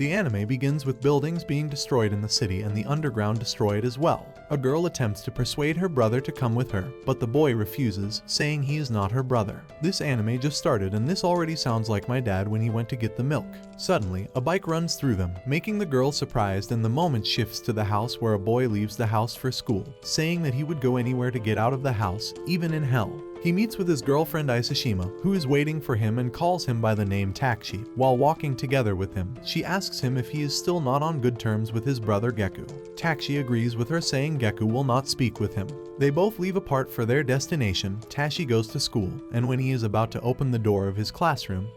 The anime begins with buildings being destroyed in the city and the underground destroyed as well. A girl attempts to persuade her brother to come with her, but the boy refuses, saying he is not her brother. This anime just started and this already sounds like my dad when he went to get the milk. Suddenly, a bike runs through them, making the girl surprised, and the moment shifts to the house where a boy leaves the house for school, saying that he would go anywhere to get out of the house, even in hell. He meets with his girlfriend Isashima, who is waiting for him and calls him by the name Takeshi. While walking together with him, she asks him if he is still not on good terms with his brother Geku. Takeshi agrees with her, saying Geku will not speak with him. They both leave apart for their destination. Takeshi goes to school, and when he is about to open the door of his classroom,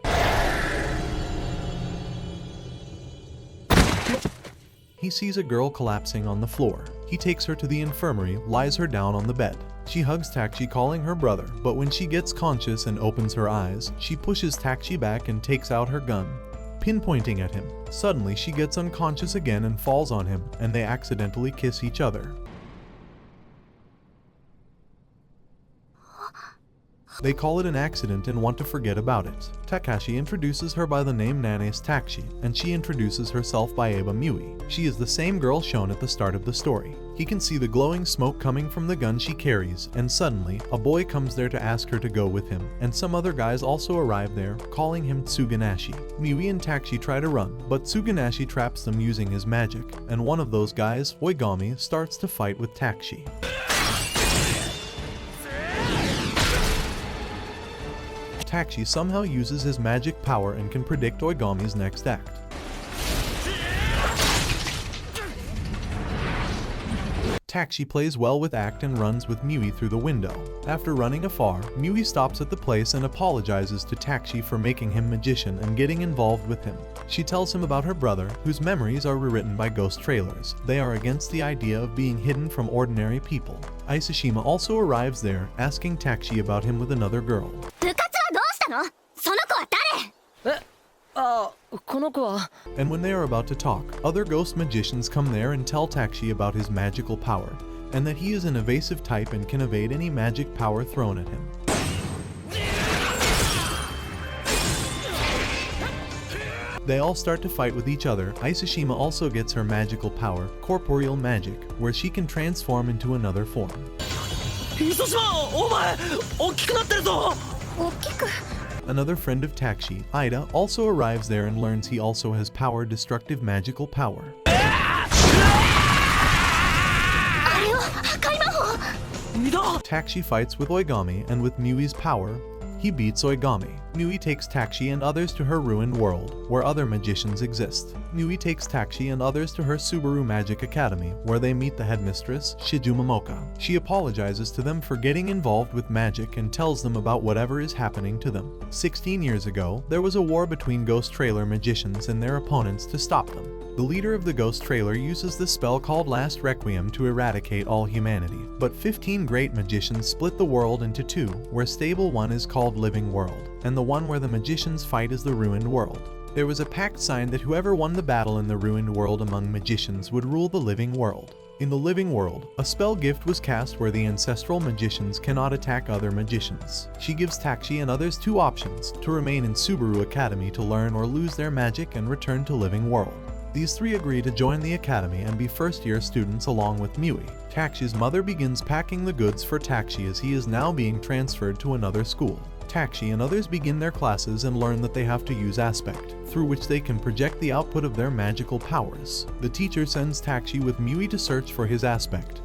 he sees a girl collapsing on the floor. He takes her to the infirmary, lies her down on the bed. She hugs Takeshi, calling her brother, but when she gets conscious and opens her eyes, she pushes Takeshi back and takes out her gun, pinpointing at him. Suddenly she gets unconscious again and falls on him, and they accidentally kiss each other. They call it an accident and want to forget about it. Takeshi introduces her by the name Nane's Takeshi, and she introduces herself by Aba Mui. She is the same girl shown at the start of the story. He can see the glowing smoke coming from the gun she carries, and suddenly, a boy comes there to ask her to go with him, and some other guys also arrive there, calling him Tsugunashi. Mui and Takeshi try to run, but Tsugunashi traps them using his magic, and one of those guys, Oigami, starts to fight with Takeshi. Takeshi somehow uses his magic power and can predict Oigami's next act. Takeshi plays well with act and runs with Mui through the window. After running afar, Mui stops at the place and apologizes to Takeshi for making him magician and getting involved with him. She tells him about her brother, whose memories are rewritten by ghost trailers. They are against the idea of being hidden from ordinary people. Isashima also arrives there, asking Takeshi about him with another girl. And when they are about to talk, other ghost magicians come there and tell Takeshi about his magical power, and that he is an evasive type and can evade any magic power thrown at him. They all start to fight with each other. Isashima also gets her magical power, corporeal magic, where she can transform into another form. Another friend of Takeshi, Ida, also arrives there and learns he also has power, destructive magical power. Takeshi fights with Oigami, and with Mui's power, he beats Oigami. Mui takes Takeshi and others to her ruined world, where other magicians exist. Mui takes Takeshi and others to her Subaru Magic Academy, where they meet the headmistress, Shijumomoka. She apologizes to them for getting involved with magic and tells them about whatever is happening to them. 16 years ago, there was a war between ghost trailer magicians and their opponents to stop them. The leader of the ghost trailer uses the spell called Last Requiem to eradicate all humanity, but 15 great magicians split the world into two, where stable one is called Living World, and the one where the magicians fight is the Ruined World. There was a pact signed that whoever won the battle in the Ruined World among magicians would rule the Living World. In the Living World, a spell gift was cast where the ancestral magicians cannot attack other magicians. She gives Takeshi and others two options: to remain in Subaru Academy to learn, or lose their magic and return to Living World. These three agree to join the academy and be first-year students along with Mui. Takeshi's mother begins packing the goods for Takeshi as he is now being transferred to another school. Takeshi and others begin their classes and learn that they have to use aspect, through which they can project the output of their magical powers. The teacher sends Takeshi with Mui to search for his aspect.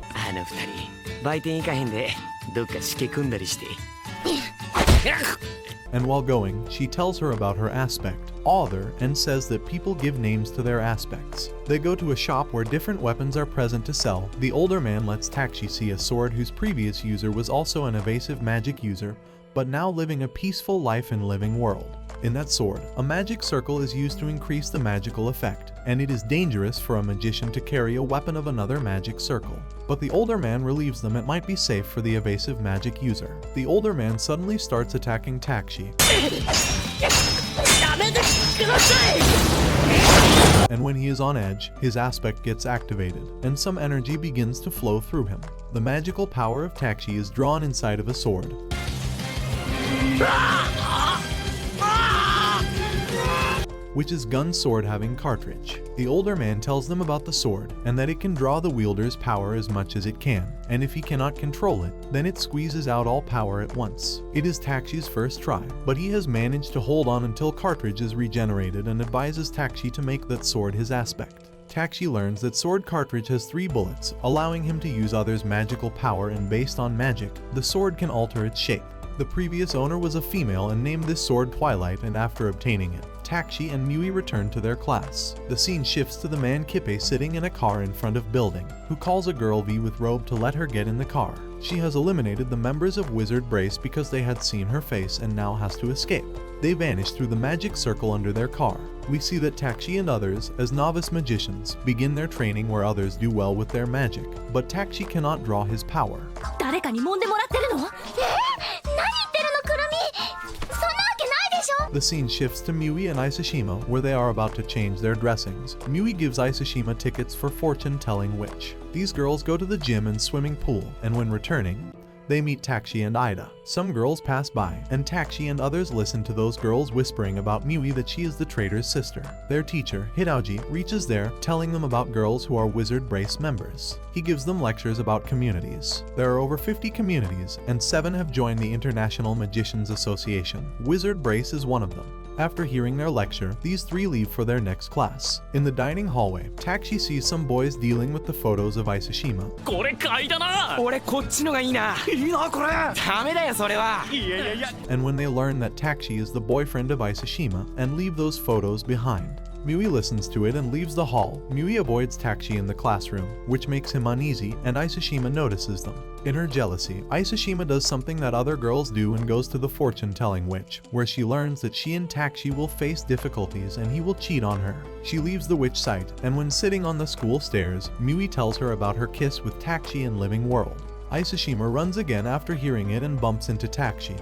And while going, she tells her about her aspect, Other, and says that people give names to their aspects. They go to a shop where different weapons are present to sell. The older man lets Takeshi see a sword whose previous user was also an evasive magic user, but now living a peaceful life in Living World. In that sword, a magic circle is used to increase the magical effect, and it is dangerous for a magician to carry a weapon of another magic circle. But the older man relieves them it might be safe for the evasive magic user. The older man suddenly starts attacking Takeshi. And when he is on edge, his aspect gets activated, and some energy begins to flow through him. The magical power of Takeshi is drawn inside of a sword. which is gun sword having cartridge. The older man tells them about the sword and that it can draw the wielder's power as much as it can, and if he cannot control it, then it squeezes out all power at once. It is Takeshi's first try, but he has managed to hold on until cartridge is regenerated and advises Takeshi to make that sword his aspect. Takeshi learns that sword cartridge has 3 bullets, allowing him to use others' magical power, and based on magic, the sword can alter its shape. The previous owner was a female and named this sword Twilight, and after obtaining it, Takeshi and Mui return to their class. The scene shifts to the man Kippe sitting in a car in front of building, who calls a girl V with robe to let her get in the car. She has eliminated the members of Wizard Brace because they had seen her face and now has to escape. They vanish through the magic circle under their car. We see that Takeshi and others, as novice magicians, begin their training where others do well with their magic, but Takeshi cannot draw his power. The scene shifts to Mui and Isashima, where they are about to change their dressings. Mui gives Isashima tickets for fortune-telling witch. These girls go to the gym and swimming pool, and when returning, they meet Takeshi and Ida. Some girls pass by, and Takeshi and others listen to those girls whispering about Mui that she is the traitor's sister. Their teacher, Hidauji, reaches there, telling them about girls who are Wizard Brace members. He gives them lectures about communities. There are over 50 communities, and 7 have joined the International Magicians Association. Wizard Brace is one of them. After hearing their lecture, these 3 leave for their next class. In the dining hallway, Takeshi sees some boys dealing with the photos of Isashima. And when they learn that Takeshi is the boyfriend of Isashima and leave those photos behind. Mui listens to it and leaves the hall. Mui avoids Takeshi in the classroom, which makes him uneasy, and Isashima notices them. In her jealousy, Isashima does something that other girls do and goes to the fortune-telling witch, where she learns that she and Takeshi will face difficulties and he will cheat on her. She leaves the witch site, and when sitting on the school stairs, Mui tells her about her kiss with Takeshi in Living World. Isashima runs again after hearing it and bumps into Takeshi.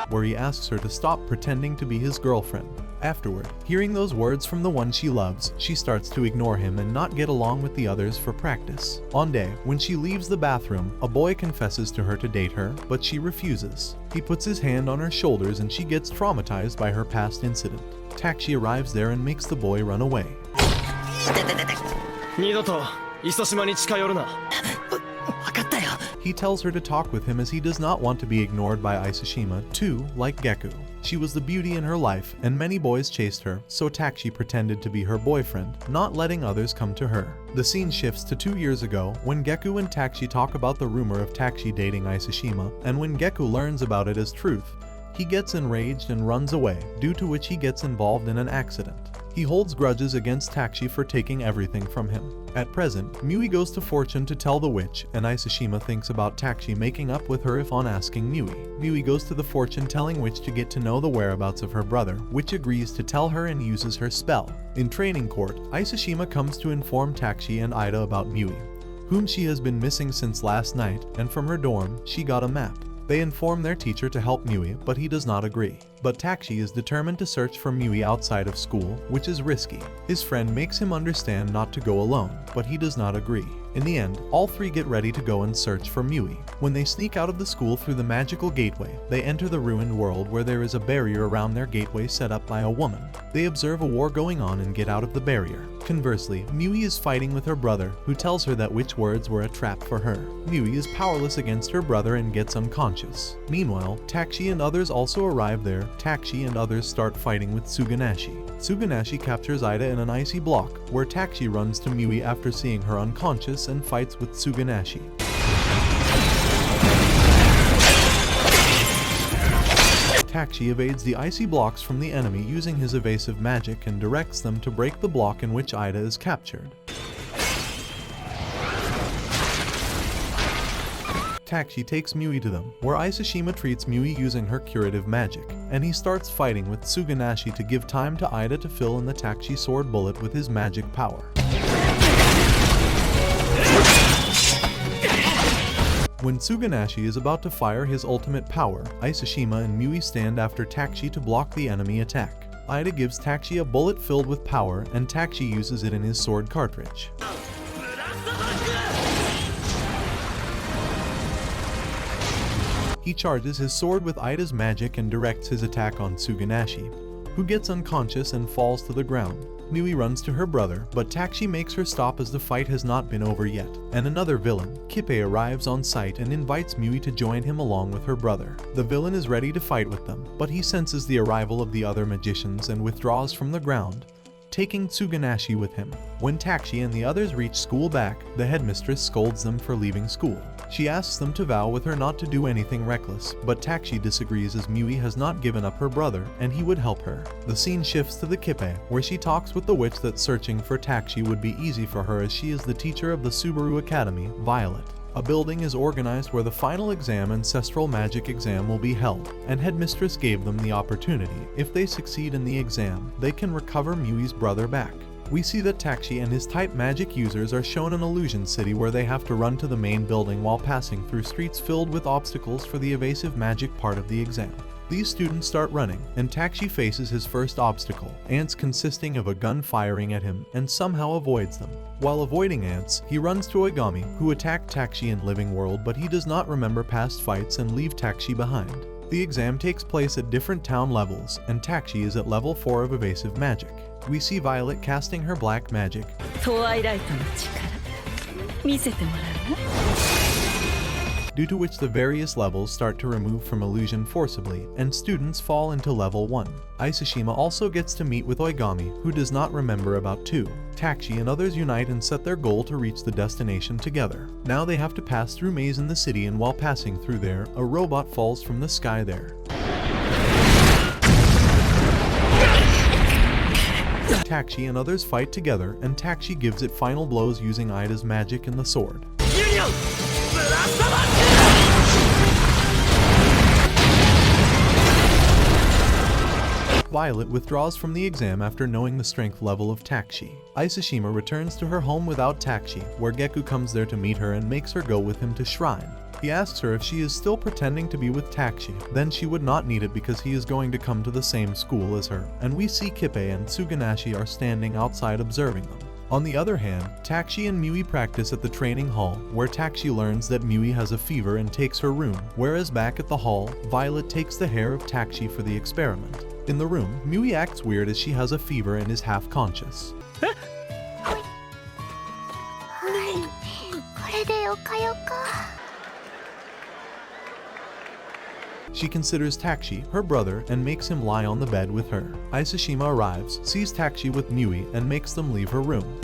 Where he asks her to stop pretending to be his girlfriend. Afterward, hearing those words from the one she loves, she starts to ignore him and not get along with the others for practice. One day, when she leaves the bathroom, a boy confesses to her to date her, but she refuses. He puts his hand on her shoulders and she gets traumatized by her past incident. Takeshi arrives there and makes the boy run away. He tells her to talk with him as he does not want to be ignored by Isashima, too, like Geku. She was the beauty in her life, and many boys chased her, so Takeshi pretended to be her boyfriend, not letting others come to her. The scene shifts to 2 years ago, when Geku and Takeshi talk about the rumor of Takeshi dating Isashima, and when Geku learns about it as truth, he gets enraged and runs away, due to which he gets involved in an accident. He holds grudges against Takeshi for taking everything from him. At present, Mui goes to Fortune to tell the witch, and Isashima thinks about Takeshi making up with her if on asking Mui. Mui goes to the fortune-telling witch to get to know the whereabouts of her brother, which agrees to tell her and uses her spell. In training court, Isashima comes to inform Takeshi and Ida about Mui, whom she has been missing since last night, and from her dorm, she got a map. They inform their teacher to help Mui, but he does not agree. But Takeshi is determined to search for Mui outside of school, which is risky. His friend makes him understand not to go alone, but he does not agree. In the end, all 3 get ready to go and search for Mui. When they sneak out of the school through the magical gateway, they enter the ruined world where there is a barrier around their gateway set up by a woman. They observe a war going on and get out of the barrier. Conversely, Mui is fighting with her brother, who tells her that witch words were a trap for her. Mui is powerless against her brother and gets unconscious. Meanwhile, Takeshi and others also arrive there. Takeshi and others start fighting with Suganashi. Suganashi captures Ida in an icy block, where Takeshi runs to Mui after seeing her unconscious and fights with Suganashi. Takeshi evades the icy blocks from the enemy using his evasive magic and directs them to break the block in which Ida is captured. Takeshi takes Mui to them, where Isashima treats Mui using her curative magic, and he starts fighting with Suganashi to give time to Ida to fill in the Takeshi sword bullet with his magic power. When Suganashi is about to fire his ultimate power, Isashima and Mui stand after Takeshi to block the enemy attack. Ida gives Takeshi a bullet filled with power, and Takeshi uses it in his sword cartridge. He charges his sword with Ida's magic and directs his attack on Suganashi, who gets unconscious and falls to the ground. Miui runs to her brother, but Takeshi makes her stop as the fight has not been over yet. And another villain, Kippei, arrives on site and invites Miui to join him along with her brother. The villain is ready to fight with them, but he senses the arrival of the other magicians and withdraws from the ground, taking Suganashi with him. When Takeshi and the others reach school back, the headmistress scolds them for leaving school. She asks them to vow with her not to do anything reckless, but Takeshi disagrees as Miui has not given up her brother and he would help her. The scene shifts to the Kippei, where she talks with the witch that searching for Takeshi would be easy for her as she is the teacher of the Subaru Academy, Violet. A building is organized where the final exam, Ancestral Magic exam, will be held, and Headmistress gave them the opportunity. If they succeed in the exam, they can recover Miui's brother back. We see that Takeshi and his type magic users are shown in Illusion City, where they have to run to the main building while passing through streets filled with obstacles for the evasive magic part of the exam. These students start running, and Takeshi faces his first obstacle, ants consisting of a gun firing at him, and somehow avoids them. While avoiding ants, he runs to Oigami, who attacked Takeshi in Living World, but he does not remember past fights and leave Takeshi behind. The exam takes place at different town levels, and Takeshi is at level 4 of evasive magic. We see Violet casting her black magic, due to which the various levels start to remove from illusion forcibly, and students fall into level 1. Iseshima also gets to meet with Oigami, who does not remember about 2. Takeshi and others unite and set their goal to reach the destination together. Now they have to pass through maze in the city, and while passing through there, a robot falls from the sky there. Takeshi and others fight together, and Takeshi gives it final blows using Ida's magic and the sword. Violet withdraws from the exam after knowing the strength level of Takeshi. Iseshima returns to her home without Takeshi, where Geku comes there to meet her and makes her go with him to Shrine. He asks her if she is still pretending to be with Takeshi, then she would not need it because he is going to come to the same school as her, and we see Kippei and Suganashi are standing outside observing them. On the other hand, Takeshi and Miui practice at the training hall, where Takeshi learns that Miui has a fever and takes her room, whereas back at the hall, Violet takes the hair of Takeshi for the experiment. In the room, Miui acts weird as she has a fever and is half-conscious. She considers Takeshi her brother and makes him lie on the bed with her. Iseshima arrives, sees Takeshi with Miui, and makes them leave her room.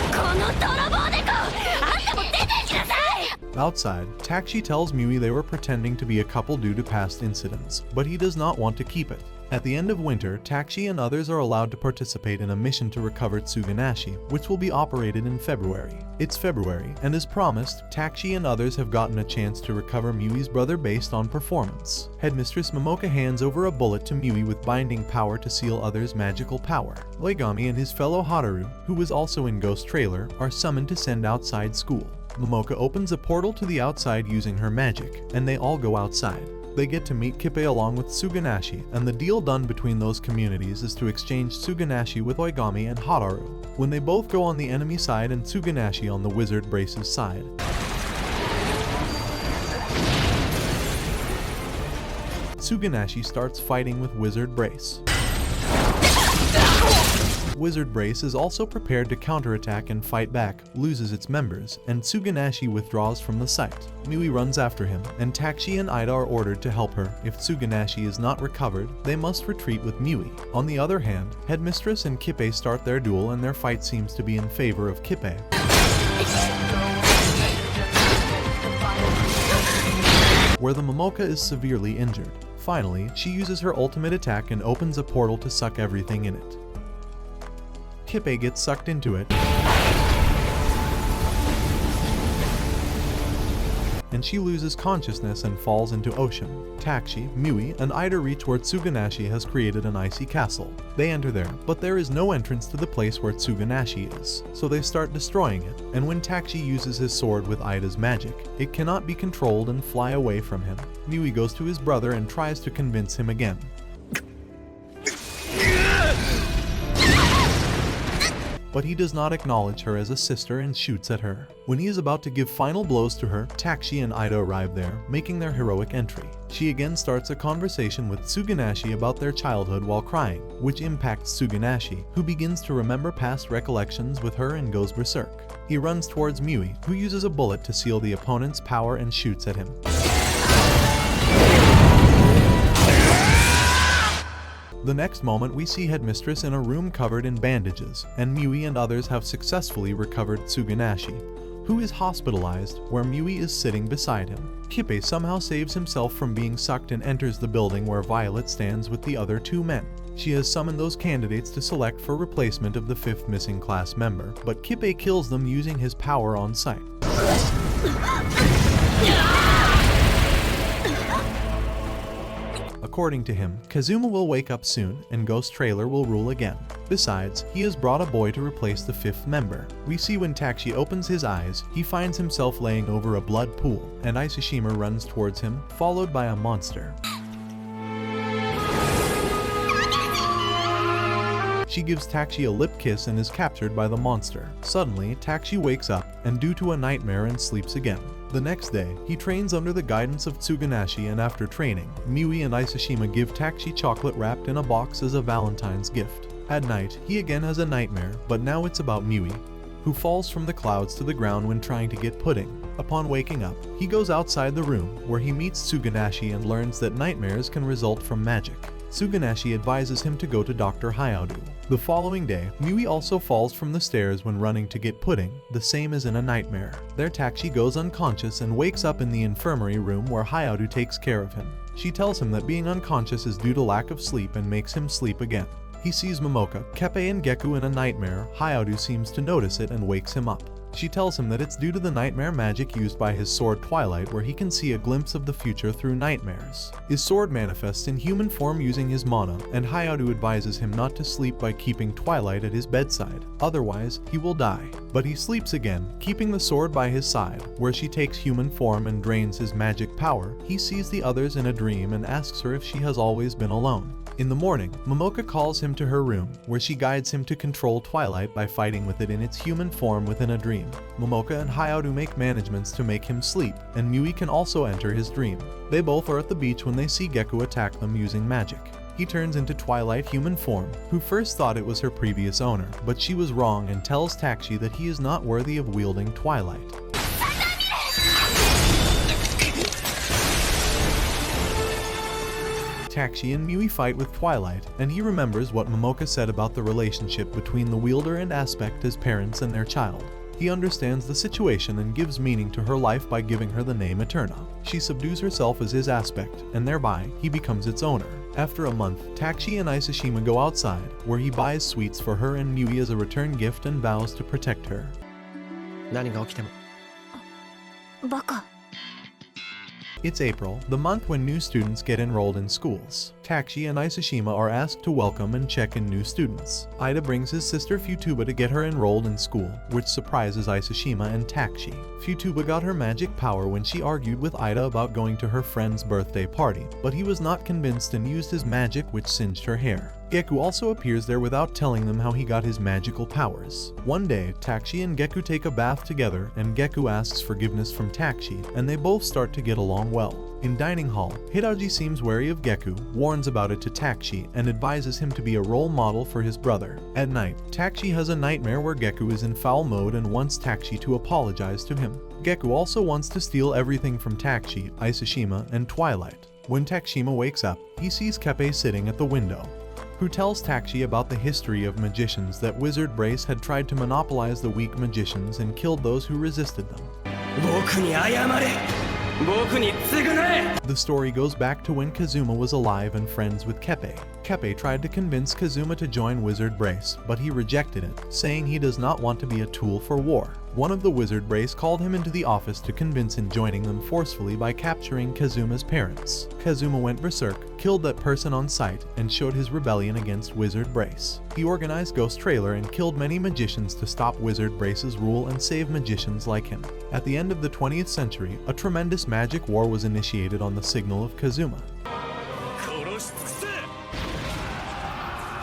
Outside, Takeshi tells Miui they were pretending to be a couple due to past incidents, but he does not want to keep it. At the end of winter, Takeshi and others are allowed to participate in a mission to recover Suganashi, which will be operated in February. It's February, and as promised, Takeshi and others have gotten a chance to recover Miui's brother based on performance. Headmistress Momoka hands over a bullet to Miui with binding power to seal others' magical power. Oigami and his fellow Hataru, who was also in Ghost Trailer, are summoned to send outside school. Momoka opens a portal to the outside using her magic, and they all go outside. They get to meet Kippei along with Suganashi, and the deal done between those communities is to exchange Suganashi with Oigami and Hataru. When they both go on the enemy side and Suganashi on the wizard Brace's side, Suganashi starts fighting with Wizard Brace. Wizard Brace is also prepared to counterattack and fight back, loses its members, and Suganashi withdraws from the site. Miui runs after him, and Takeshi and Ida are ordered to help her. If Suganashi is not recovered, they must retreat with Miui. On the other hand, Headmistress and Kippei start their duel, and their fight seems to be in favor of Kippei, where the Momoka is severely injured. Finally, she uses her ultimate attack and opens a portal to suck everything in it. Kippei gets sucked into it, and she loses consciousness and falls into ocean. Takeshi, Miui, and Ida reach where Suganashi has created an icy castle. They enter there, but there is no entrance to the place where Suganashi is, so they start destroying it, and when Takeshi uses his sword with Ida's magic, it cannot be controlled and fly away from him. Miui goes to his brother and tries to convince him again. but he does not acknowledge her as a sister and shoots at her. When he is about to give final blows to her, Takeshi and Ida arrive there, making their heroic entry. She again starts a conversation with Tsugunashi about their childhood while crying, which impacts Tsugunashi, who begins to remember past recollections with her and goes berserk. He runs towards Miui, who uses a bullet to seal the opponent's power and shoots at him. The next moment we see Headmistress in a room covered in bandages, and Miui and others have successfully recovered Tsugunashi, who is hospitalized, where Miui is sitting beside him. Kippei somehow saves himself from being sucked and enters the building where Violet stands with the other two men. She has summoned those candidates to select for replacement of the 5th missing class member, but Kippei kills them using his power on sight. According to him, Kazuma will wake up soon and Ghost Trailer will rule again. Besides, he has brought a boy to replace the 5th member. We see when Takeshi opens his eyes, he finds himself laying over a blood pool, and Isashima runs towards him, followed by a monster. She gives Takeshi a lip kiss and is captured by the monster. Suddenly, Takeshi wakes up and due to a nightmare and sleeps again. The next day, he trains under the guidance of Tsugunashi, and after training, Miui and Isashima give Takeshi chocolate wrapped in a box as a Valentine's gift. At night, he again has a nightmare, but now it's about Miui, who falls from the clouds to the ground when trying to get pudding. Upon waking up, he goes outside the room, where he meets Tsugunashi and learns that nightmares can result from magic. Tsugunashi advises him to go to Dr. Hayadu. The following day, Miui also falls from the stairs when running to get pudding, the same as in a nightmare. There Takeshi goes unconscious and wakes up in the infirmary room where Hayadu takes care of him. She tells him that being unconscious is due to lack of sleep and makes him sleep again. He sees Momoka, Kippei and Geku in a nightmare. Hayadu seems to notice it and wakes him up. She tells him that it's due to the nightmare magic used by his sword Twilight, where he can see a glimpse of the future through nightmares. His sword manifests in human form using his mana, and Hayadu advises him not to sleep by keeping Twilight at his bedside, otherwise he will die. But he sleeps again, keeping the sword by his side. Where she takes human form and drains his magic power, he sees the others in a dream and asks her if she has always been alone. In the morning, Momoka calls him to her room, where she guides him to control Twilight by fighting with it in its human form within a dream. Momoka and Hayadu make managements to make him sleep, and Miui can also enter his dream. They both are at the beach when they see Geku attack them using magic. He turns into Twilight human form, who first thought it was her previous owner, but she was wrong and tells Takeshi that he is not worthy of wielding Twilight. Takeshi and Miui fight with Twilight, and he remembers what Momoka said about the relationship between the wielder and Aspect as parents and their child. He understands the situation and gives meaning to her life by giving her the name Eterna. She subdues herself as his Aspect, and thereby, he becomes its owner. After a month, Takeshi and Isashima go outside, where he buys sweets for her and Miui as a return gift and vows to protect her. It's April, the month when new students get enrolled in schools. Takeshi and Isashima are asked to welcome and check in new students. Ida brings his sister Futuba to get her enrolled in school, which surprises Isashima and Takeshi. Futuba got her magic power when she argued with Ida about going to her friend's birthday party, but he was not convinced and used his magic, which singed her hair. Geku also appears there without telling them how he got his magical powers. One day, Takeshi and Geku take a bath together, and Geku asks forgiveness from Takeshi, and they both start to get along well. In dining hall, Hiraji seems wary of Geku, warns about it to Takeshi, and advises him to be a role model for his brother. At night, Takeshi has a nightmare where Geku is in foul mode and wants Takeshi to apologize to him. Geku also wants to steal everything from Takeshi, Isashima, and Twilight. When Takeshima wakes up, he sees Kippei sitting at the window, who tells Takeshi about the history of magicians, that Wizard Brace had tried to monopolize the weak magicians and killed those who resisted them. The story goes back to when Kazuma was alive and friends with Kippei. Kippei tried to convince Kazuma to join Wizard Brace, but he rejected it, saying he does not want to be a tool for war. One of the Wizard Brace called him into the office to convince him joining them forcefully by capturing Kazuma's parents. Kazuma went berserk, killed that person on sight, and showed his rebellion against Wizard Brace. He organized Ghost Trailer and killed many magicians to stop Wizard Brace's rule and save magicians like him. At the end of the 20th century, a tremendous magic war was initiated on the signal of Kazuma.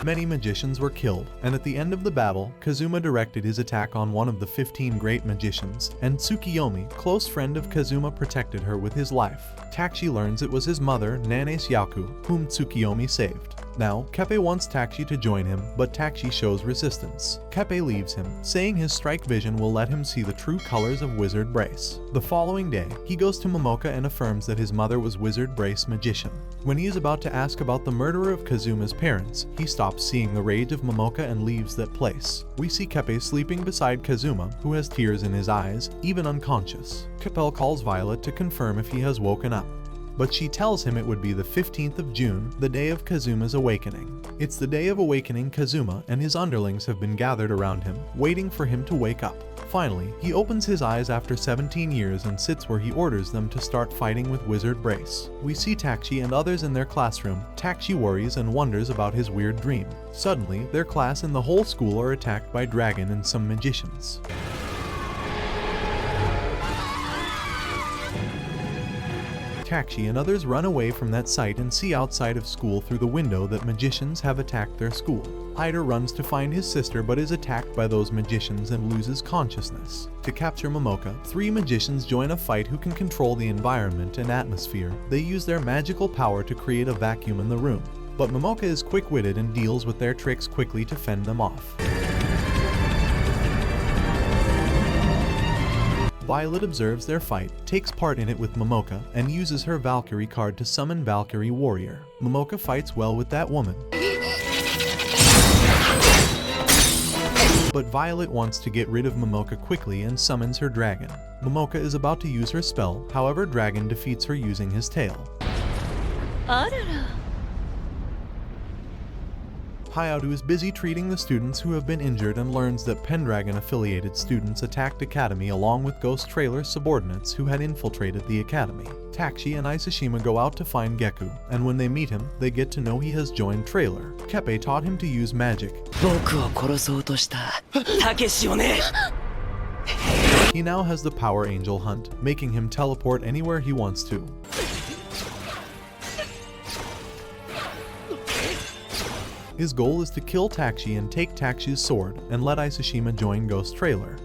Many magicians were killed, and at the end of the battle, Kazuma directed his attack on one of the 15 great magicians, and Tsukiyomi, close friend of Kazuma, protected her with his life. Takeshi learns it was his mother, Nanes Yaku, whom Tsukiyomi saved. Now, Keppe wants Takeshi to join him, but Takeshi shows resistance. Keppe leaves him, saying his strike vision will let him see the true colors of Wizard Brace. The following day, he goes to Momoka and affirms that his mother was Wizard Brace magician. When he is about to ask about the murderer of Kazuma's parents, he stops seeing the rage of Momoka and leaves that place. We see Keppe sleeping beside Kazuma, who has tears in his eyes, even unconscious. Keppe calls Violet to confirm if he has woken up, but she tells him it would be the 15th of June, the day of Kazuma's awakening. It's the day of awakening Kazuma, and his underlings have been gathered around him, waiting for him to wake up. Finally, he opens his eyes after 17 years and sits where he orders them to start fighting with Wizard Brace. We see Takeshi and others in their classroom. Takeshi worries and wonders about his weird dream. Suddenly, their class and the whole school are attacked by Dragon and some magicians. Takeshi and others run away from that site and see outside of school through the window that magicians have attacked their school. Ida runs to find his sister but is attacked by those magicians and loses consciousness. To capture Momoka, 3 magicians join a fight who can control the environment and atmosphere. They use their magical power to create a vacuum in the room. But Momoka is quick-witted and deals with their tricks quickly to fend them off. Violet observes their fight, takes part in it with Momoka, and uses her Valkyrie card to summon Valkyrie Warrior. Momoka fights well with that woman, but Violet wants to get rid of Momoka quickly and summons her dragon. Momoka is about to use her spell, however Dragon defeats her using his tail. Hayato is busy treating the students who have been injured and learns that Pendragon-affiliated students attacked Academy along with Ghost Trailer subordinates who had infiltrated the Academy. Takeshi and Isashima go out to find Geku, and when they meet him, they get to know he has joined Trailer. Keppe taught him to use magic. He now has the Power Angel Hunt, making him teleport anywhere he wants to. His goal is to kill Takeshi and take Takeshi's sword, and let Isashima join Ghost Trailer.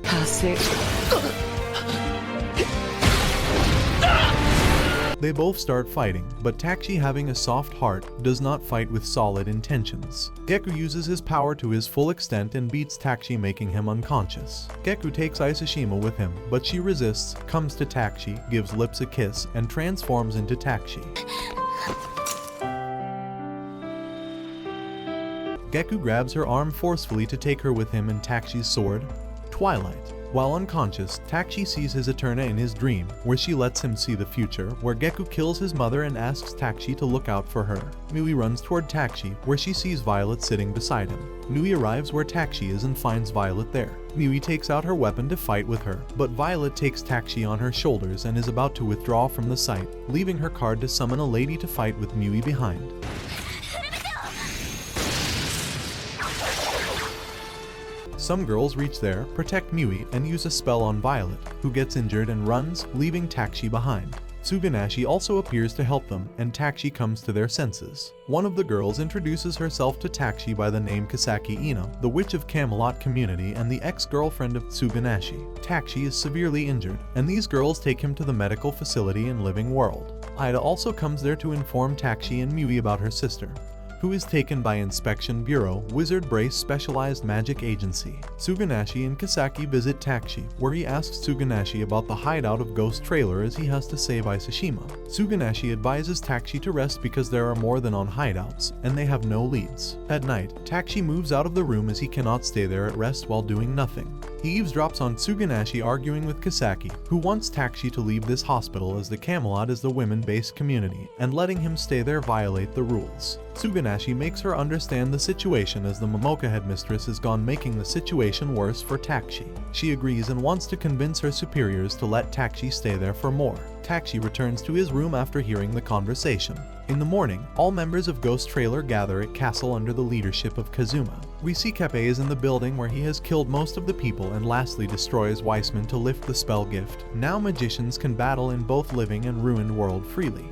They both start fighting, but Takeshi, having a soft heart, does not fight with solid intentions. Geku uses his power to his full extent and beats Takeshi, making him unconscious. Geku takes Isashima with him, but she resists, comes to Takeshi, gives lips a kiss, and transforms into Takeshi. Geku grabs her arm forcefully to take her with him and Takeshi's sword, Twilight. While unconscious, Takeshi sees his Eterna in his dream, where she lets him see the future, where Geku kills his mother and asks Takeshi to look out for her. Nui runs toward Takeshi, where she sees Violet sitting beside him. Nui arrives where Takeshi is and finds Violet there. Nui takes out her weapon to fight with her, but Violet takes Takeshi on her shoulders and is about to withdraw from the site, leaving her card to summon a lady to fight with Nui behind. Some girls reach there, protect Mui, and use a spell on Violet, who gets injured and runs, leaving Takeshi behind. Tsugunashi also appears to help them, and Takeshi comes to their senses. One of the girls introduces herself to Takeshi by the name Kisaki Ino, the witch of Camelot community and the ex-girlfriend of Tsugunashi. Takeshi is severely injured, and these girls take him to the medical facility in Living World. Ida also comes there to inform Takeshi and Mui about her sister, who is taken by Inspection Bureau, Wizard Brace Specialized Magic Agency. Tsugunashi and Kisaki visit Takeshi, where he asks Tsugunashi about the hideout of Ghost Trailer as he has to save Isashima. Tsugunashi advises Takeshi to rest because there are more than on hideouts, and they have no leads. At night, Takeshi moves out of the room as he cannot stay there at rest while doing nothing. He eavesdrops on Tsugunashi arguing with Kisaki, who wants Takeshi to leave this hospital as the Camelot is the women-based community, and letting him stay there violate the rules. Tsugunashi makes her understand the situation as the Momoka headmistress has gone, making the situation worse for Takeshi. She agrees and wants to convince her superiors to let Takeshi stay there for more. Takeshi returns to his room after hearing the conversation. In the morning, all members of Ghost Trailer gather at Castle under the leadership of Kazuma. We see Keppe is in the building where he has killed most of the people and lastly destroys Weissman to lift the spell gift. Now magicians can battle in both living and ruined world freely.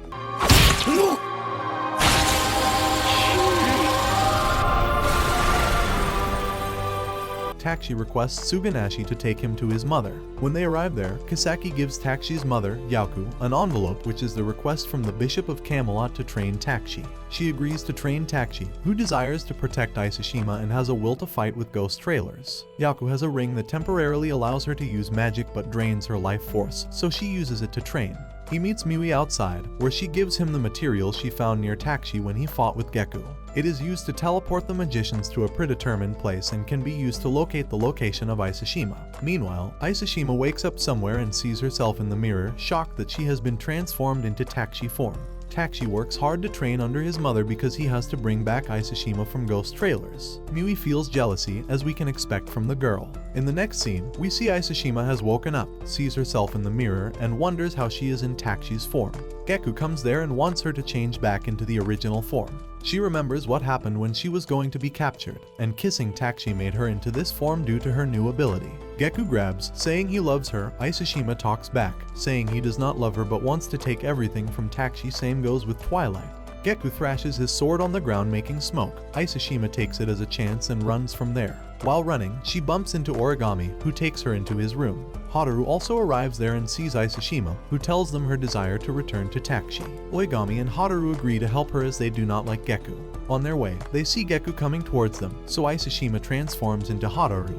Takeshi requests Suganashi to take him to his mother. When they arrive there, Kisaki gives Takeshi's mother, Yaku, an envelope which is the request from the Bishop of Camelot to train Takeshi. She agrees to train Takeshi, who desires to protect Iseshima and has a will to fight with ghost trailers. Yaku has a ring that temporarily allows her to use magic but drains her life force, so she uses it to train. He meets Miui outside, where she gives him the material she found near Takeshi when he fought with Geku. It is used to teleport the magicians to a predetermined place and can be used to locate the location of Iseshima. Meanwhile, Iseshima wakes up somewhere and sees herself in the mirror, shocked that she has been transformed into Takeshi form. Takeshi works hard to train under his mother because he has to bring back Iseshima from ghost trailers. Miui feels jealousy, as we can expect from the girl. In the next scene, we see Iseshima has woken up, sees herself in the mirror, and wonders how she is in Takeshi's form. Geku comes there and wants her to change back into the original form. She remembers what happened when she was going to be captured, and kissing Takeshi made her into this form due to her new ability. Geku grabs, saying he loves her. Iseshima talks back, saying he does not love her but wants to take everything from Takeshi. Same goes with Twilight. Geku thrashes his sword on the ground making smoke. Iseshima takes it as a chance and runs from there. While running, she bumps into Origami, who takes her into his room. Haruo also arrives there and sees Iseshima, who tells them her desire to return to Takeshi. Origami and Haruo agree to help her as they do not like Geku. On their way, they see Geku coming towards them, so Iseshima transforms into Haruo.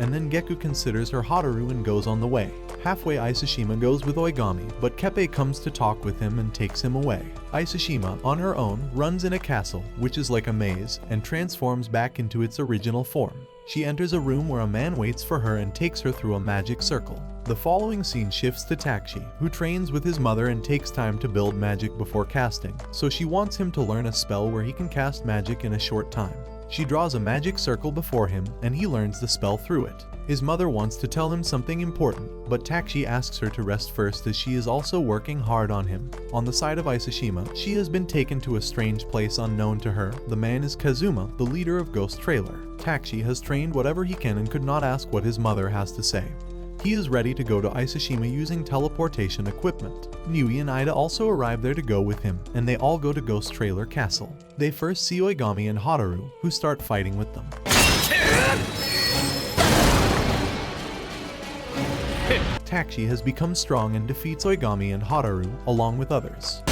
And then Geku considers her Haruo and goes on the way. Halfway, Iseshima goes with Origami, but Keppei comes to talk with him and takes him away. Iseshima, on her own, runs in a castle, which is like a maze, and transforms back into its original form. She enters a room where a man waits for her and takes her through a magic circle. The following scene shifts to Takeshi, who trains with his mother and takes time to build magic before casting, so she wants him to learn a spell where he can cast magic in a short time. She draws a magic circle before him, and he learns the spell through it. His mother wants to tell him something important, but Takeshi asks her to rest first as she is also working hard on him. On the side of Iseshima, she has been taken to a strange place unknown to her. The man is Kazuma, the leader of Ghost Trailer. Takeshi has trained whatever he can and could not ask what his mother has to say. He is ready to go to Iseshima using teleportation equipment. Miui and Ida also arrive there to go with him, and they all go to Ghost Trailer Castle. They first see Origami and Haruo, who start fighting with them. Takeshi has become strong and defeats Origami and Haruo along with others.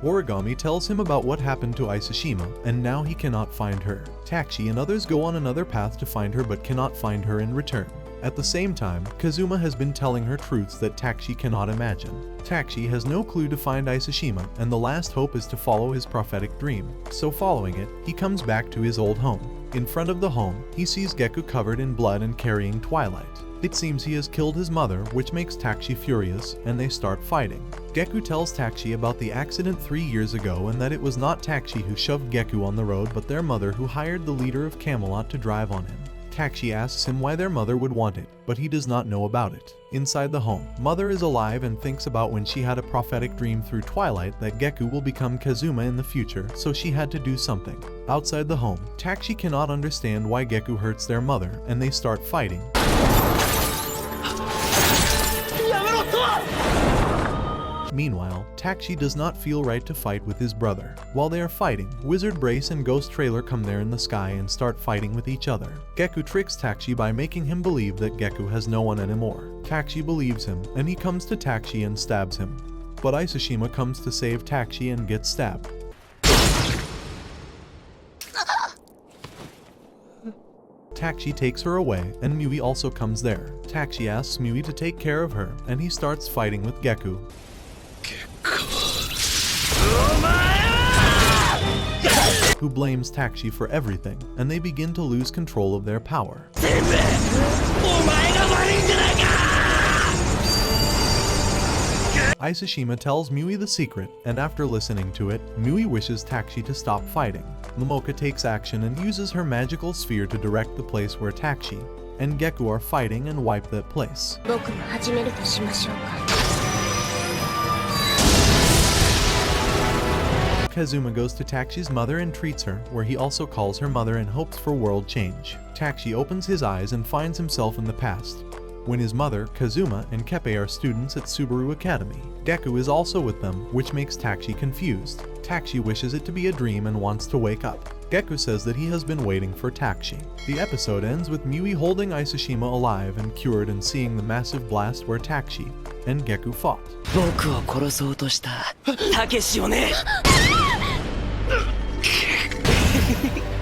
Origami tells him about what happened to Iseshima, and now he cannot find her. Takeshi and others go on another path to find her but cannot find her in return. At the same time, Kazuma has been telling her truths that Takeshi cannot imagine. Takeshi has no clue to find Iseshima, and the last hope is to follow his prophetic dream. So following it, he comes back to his old home. In front of the home, he sees Geku covered in blood and carrying Twilight. It seems he has killed his mother, which makes Takeshi furious, and they start fighting. Geku tells Takeshi about the accident 3 years ago and that it was not Takeshi who shoved Geku on the road but their mother who hired the leader of Camelot to drive on him. Takeshi asks him why their mother would want it, but he does not know about it. Inside the home, Mother is alive and thinks about when she had a prophetic dream through Twilight that Geku will become Kazuma in the future, so she had to do something. Outside the home, Takeshi cannot understand why Geku hurts their mother, and they start fighting. Meanwhile, Takeshi does not feel right to fight with his brother. While they are fighting, Wizard Brace and Ghost Trailer come there in the sky and start fighting with each other. Geku tricks Takeshi by making him believe that Geku has no one anymore. Takeshi believes him, and he comes to Takeshi and stabs him. But Iseshima comes to save Takeshi and gets stabbed. Takeshi takes her away, and Miui also comes there. Takeshi asks Miui to take care of her, and he starts fighting with Geku. Who blames Takeshi for everything, and they begin to lose control of their power. Iseshima tells Miui the secret, and after listening to it, Miui wishes Takeshi to stop fighting. Momoka takes action and uses her magical sphere to direct the place where Takeshi and Geku are fighting and wipe that place. Kazuma goes to Takeshi's mother and treats her, where he also calls her mother and hopes for world change. Takeshi opens his eyes and finds himself in the past. when his mother, Kazuma, and Keppe are students at Subaru Academy. Deku is also with them, which makes Takeshi confused. Takeshi wishes it to be a dream and wants to wake up. Geku says that he has been waiting for Takeshi. The episode ends with Miui holding Isushima alive and cured and seeing the massive blast where Takeshi and Geku fought. 僕を殺そうとしたたけしをね